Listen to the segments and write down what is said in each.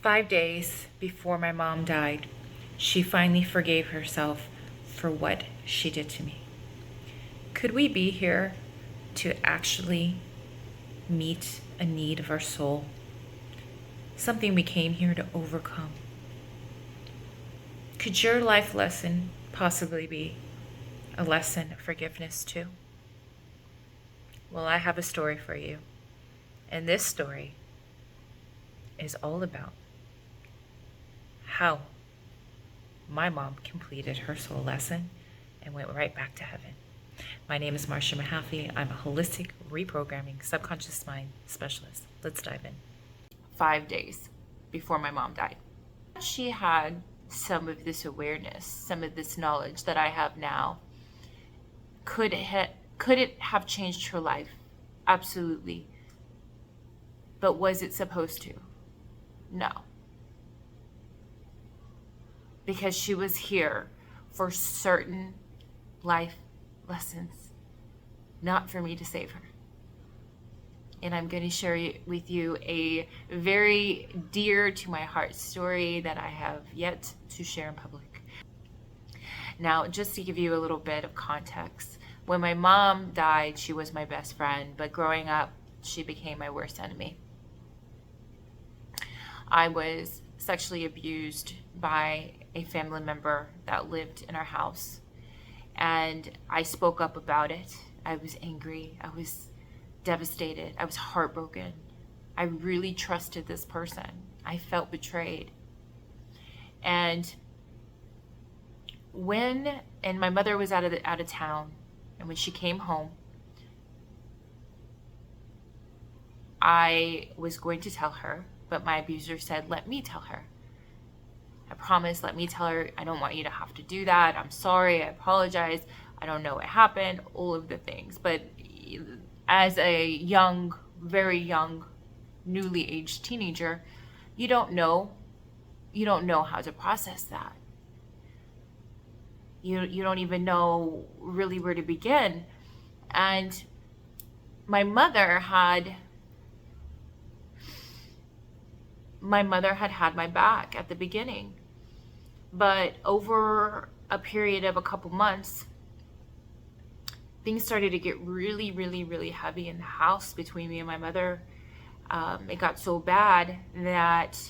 5 days before my mom died, she finally forgave herself for what she did to me. Could we be here to actually meet a need of our soul? Something we came here to overcome. Could your life lesson possibly be a lesson of forgiveness too? Well, I have a story for you. And this story is all about how my mom completed her soul lesson and went right back to heaven. My name is Marsha Mahaffey. I'm a holistic reprogramming subconscious mind specialist. Let's dive in. 5 days before my mom died, she had some of this awareness, some of this knowledge that I have now. Could it have changed her life? Absolutely. But was it supposed to? No. Because she was here for certain life lessons, not for me to save her. And I'm going to share with you a very dear to my heart story that I have yet to share in public. Now, just to give you a little bit of context, when my mom died, she was my best friend, but growing up, she became my worst enemy. I was sexually abused by a family member that lived in our house, and I spoke up about it. I was angry. I was devastated. I was heartbroken. I really trusted this person. I felt betrayed. And my mother was out of town, and when she came home, I was going to tell her, but my abuser said, let me tell her. I promise, let me tell her. I don't want you to have to do that. I'm sorry. I apologize. I don't know what happened, all of the things. But as a young, very young, newly aged teenager, you don't know how to process that. You don't even know really where to begin. And my mother had had my back at the beginning, but over a period of a couple months, things started to get really, really, really heavy in the house between me and my mother. It got so bad that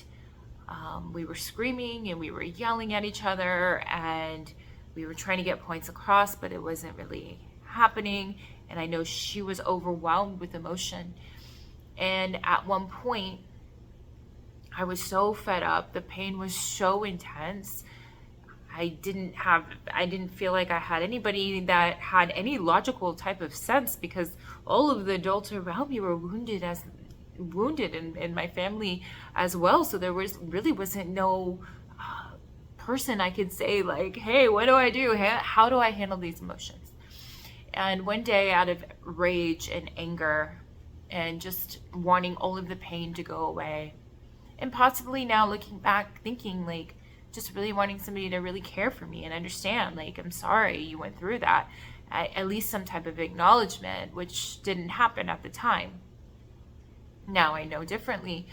we were screaming and we were yelling at each other, and we were trying to get points across, but it wasn't really happening. And I know she was overwhelmed with emotion. And at one point, I was so fed up. The pain was so intense. I didn't feel like I had anybody that had any logical type of sense, because all of the adults around me were wounded in my family as well. So there wasn't no person I could say like, hey, what do I do? How do I handle these emotions? And one day, out of rage and anger and just wanting all of the pain to go away, and possibly now looking back thinking like just really wanting somebody to really care for me and understand, like, I'm sorry you went through that, at least some type of acknowledgement, which didn't happen at the time. Now I know differently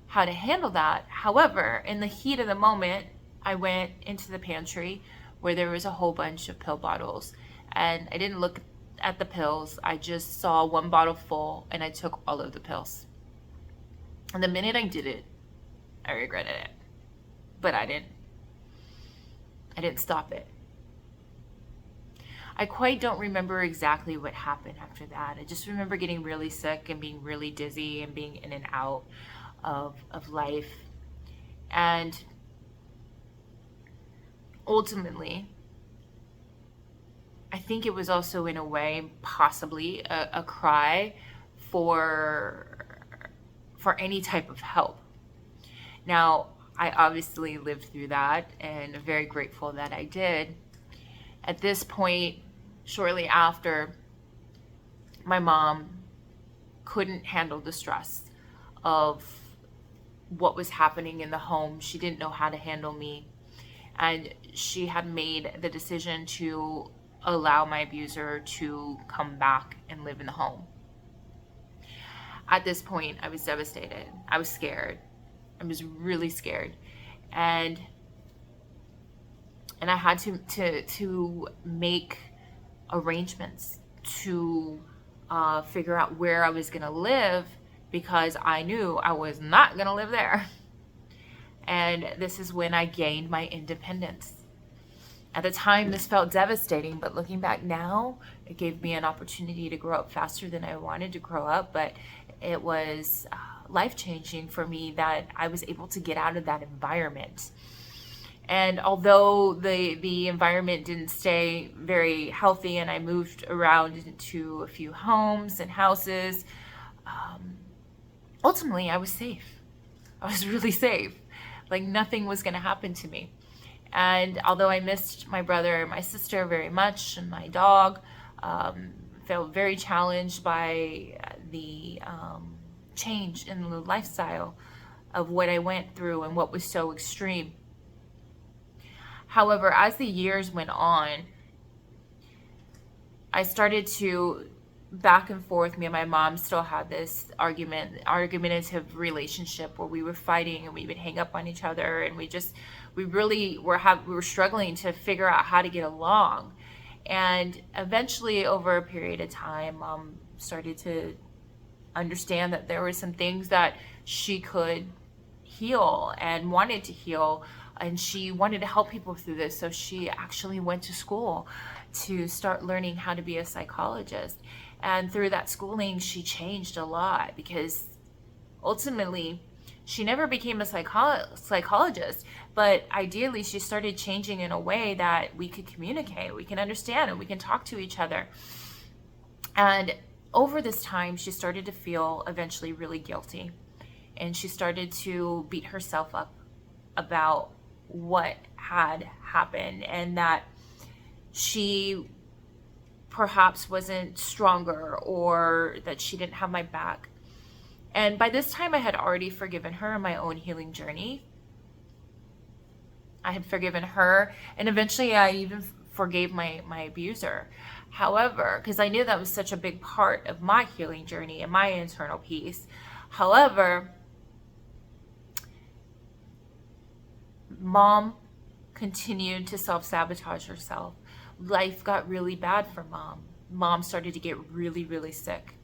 how to handle that. However, in the heat of the moment, I went into the pantry where there was a whole bunch of pill bottles, and I didn't look at the pills. I just saw one bottle full, and I took all of the pills. And the minute I did it, I regretted it, but I didn't stop it. I quite don't remember exactly what happened after that. I just remember getting really sick and being really dizzy and being in and out of life. And ultimately, I think it was also in a way possibly a cry for any type of help. Now, I obviously lived through that, and I'm very grateful that I did. At this point, shortly after, my mom couldn't handle the stress of what was happening in the home. She didn't know how to handle me, and she had made the decision to allow my abuser to come back and live in the home. At this point, I was devastated. I was scared. I was really scared. And I had to make arrangements to figure out where I was going to live, because I knew I was not going to live there. And this is when I gained my independence. At the time, this felt devastating, but looking back now, it gave me an opportunity to grow up faster than I wanted to grow up. But it was life-changing for me that I was able to get out of that environment. And although the environment didn't stay very healthy, and I moved around into a few homes and houses, ultimately I was safe. I was really safe. Like nothing was going to happen to me. And although I missed my brother and my sister very much, and my dog, felt very challenged by the change in the lifestyle of what I went through and what was so extreme. However, as the years went on, I started to back and forth. Me and my mom still had this argumentative relationship where we were fighting and we would hang up on each other, and we really were struggling to figure out how to get along. And eventually, over a period of time, Mom started to understand that there were some things that she could heal and wanted to heal, and she wanted to help people through this. So she actually went to school to start learning how to be a psychologist. And through that schooling, she changed a lot, because ultimately she never became a psychologist, but ideally she started changing in a way that we could communicate, we can understand, and we can talk to each other. And over this time, she started to feel eventually really guilty, and she started to beat herself up about what had happened, and that she perhaps wasn't stronger, or that she didn't have my back. And by this time, I had already forgiven her in my own healing journey. I had forgiven her, and eventually I even forgave my abuser. However, because I knew that was such a big part of my healing journey and my internal peace. However, Mom continued to self-sabotage herself. Life got really bad for Mom. Mom started to get really, really sick.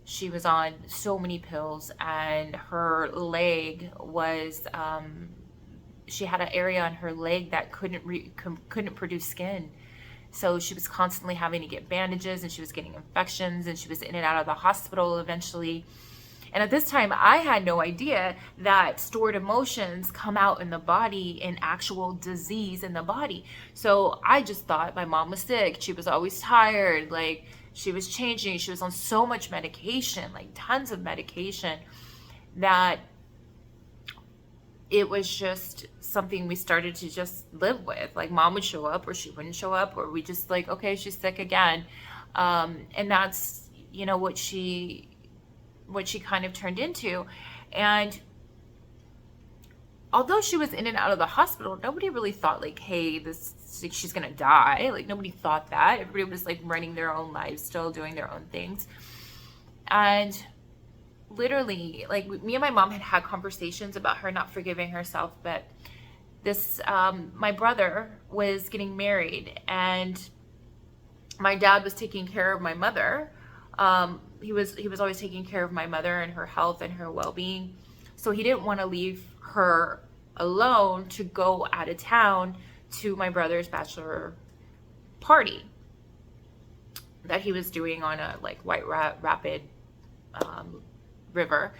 She was on so many pills, and her leg was, she had an area on her leg that couldn't produce skin. So she was constantly having to get bandages, and she was getting infections, and she was in and out of the hospital eventually. And at this time, I had no idea that stored emotions come out in the body in actual disease in the body. So I just thought my mom was sick. She was always tired. Like, she was changing. She was on so much medication, like tons of medication, that it was just something we started to just live with. Like, Mom would show up, or she wouldn't show up, or we just like, okay, she's sick again. And that's, what she kind of turned into. And although she was in and out of the hospital, nobody really thought like, hey, she's gonna die. Like, nobody thought that. Everybody was like running their own lives, still doing their own things. And literally, like, me and my mom had conversations about her not forgiving herself. But this, my brother was getting married, and my dad was taking care of my mother. He was always taking care of my mother and her health and her well-being. So he didn't want to leave her alone to go out of town to my brother's bachelor party that he was doing on a White Rapid river.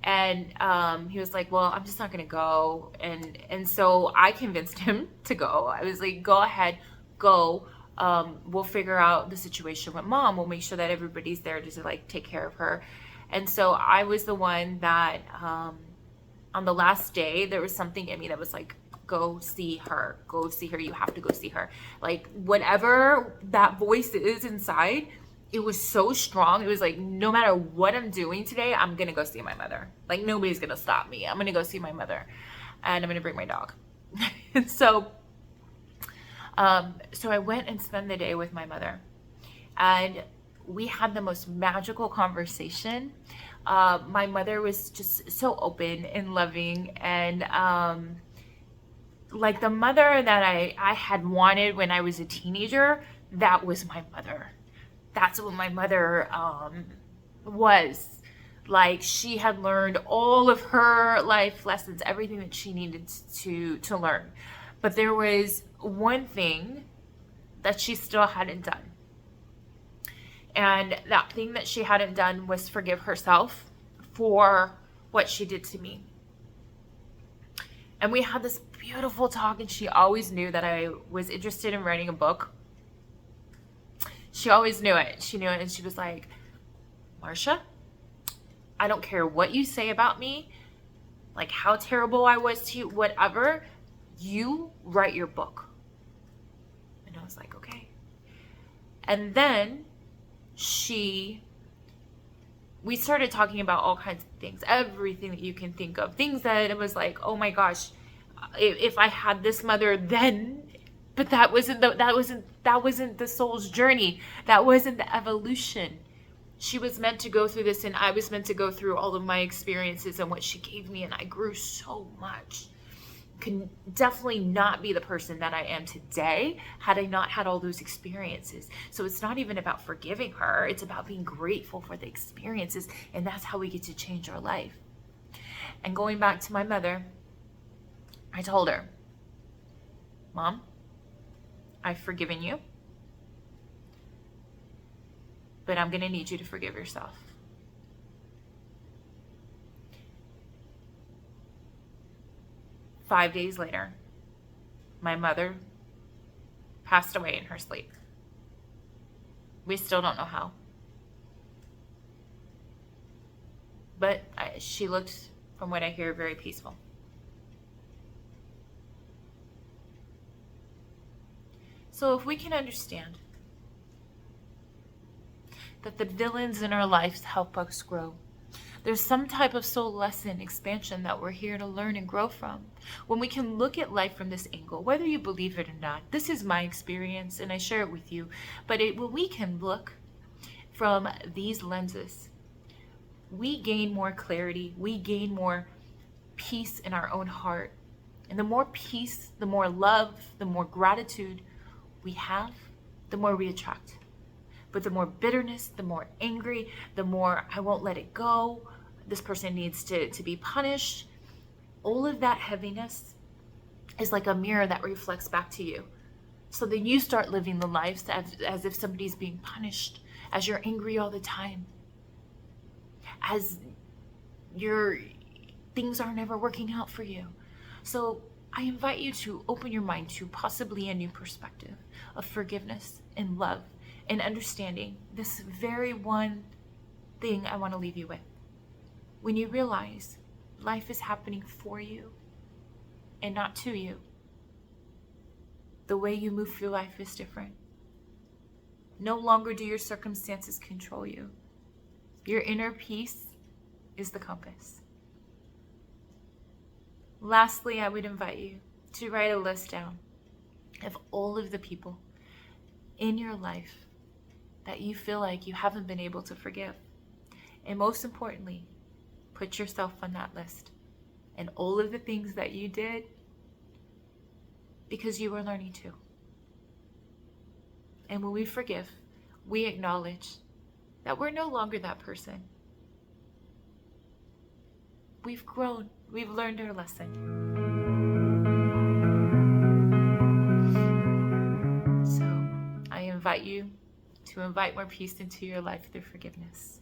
And he was like, well, I'm just not going to go. And so I convinced him to go. I was like, go ahead, go. We'll figure out the situation with Mom. We'll make sure that everybody's there to take care of her. And so I was the one that, on the last day, there was something in me that was like, go see her, you have to go see her. Like, whatever that voice is inside, it was so strong. It was like, no matter what I'm doing today, I'm going to go see my mother. Like, nobody's going to stop me. I'm going to go see my mother, and I'm going to bring my dog. And so I went and spent the day with my mother, and we had the most magical conversation. My mother was just so open and loving, and like the mother that I had wanted when I was a teenager, that was my mother. That's what my mother was. Like, she had learned all of her life lessons, everything that she needed to learn. But there was one thing that she still hadn't done. And that thing that she hadn't done was forgive herself for what she did to me. And we had this beautiful talk, and she always knew that I was interested in writing a book. She always knew it. She knew it, and she was like, Marsha, I don't care what you say about me, like how terrible I was to you, whatever, you write your book. And I was like, okay. And then we started talking about all kinds of things, everything that you can think of, things that it was like, oh my gosh, if I had this mother then, but that wasn't the soul's journey. That wasn't the evolution. She was meant to go through this, and I was meant to go through all of my experiences and what she gave me, and I grew so much. Could definitely not be the person that I am today had I not had all those experiences. So it's not even about forgiving her. It's about being grateful for the experiences, and that's how we get to change our life. And going back to my mother, I told her, Mom, I've forgiven you, but I'm going to need you to forgive yourself. Five days later, my mother passed away in her sleep. We still don't know how. But she looked, from what I hear, very peaceful. So if we can understand that the villains in our lives help us grow, there's some type of soul lesson expansion that we're here to learn and grow from. When we can look at life from this angle, whether you believe it or not, this is my experience and I share it with you, but when we can look from these lenses, we gain more clarity, we gain more peace in our own heart. And the more peace, the more love, the more gratitude we have, the more we attract. But the more bitterness, the more angry, the more I won't let it go, this person needs to be punished. All of that heaviness is like a mirror that reflects back to you. So then you start living the lives as if somebody's being punished, as you're angry all the time, as your things are never working out for you. So I invite you to open your mind to possibly a new perspective of forgiveness and love and understanding this very one thing I want to leave you with. When you realize life is happening for you and not to you, the way you move through life is different. No longer do your circumstances control you. Your inner peace is the compass. Lastly, I would invite you to write a list down of all of the people in your life that you feel like you haven't been able to forgive. And most importantly, put yourself on that list and all of the things that you did because you were learning to. And when we forgive, we acknowledge that we're no longer that person. We've grown. We've learned our lesson. So I invite you to invite more peace into your life through forgiveness.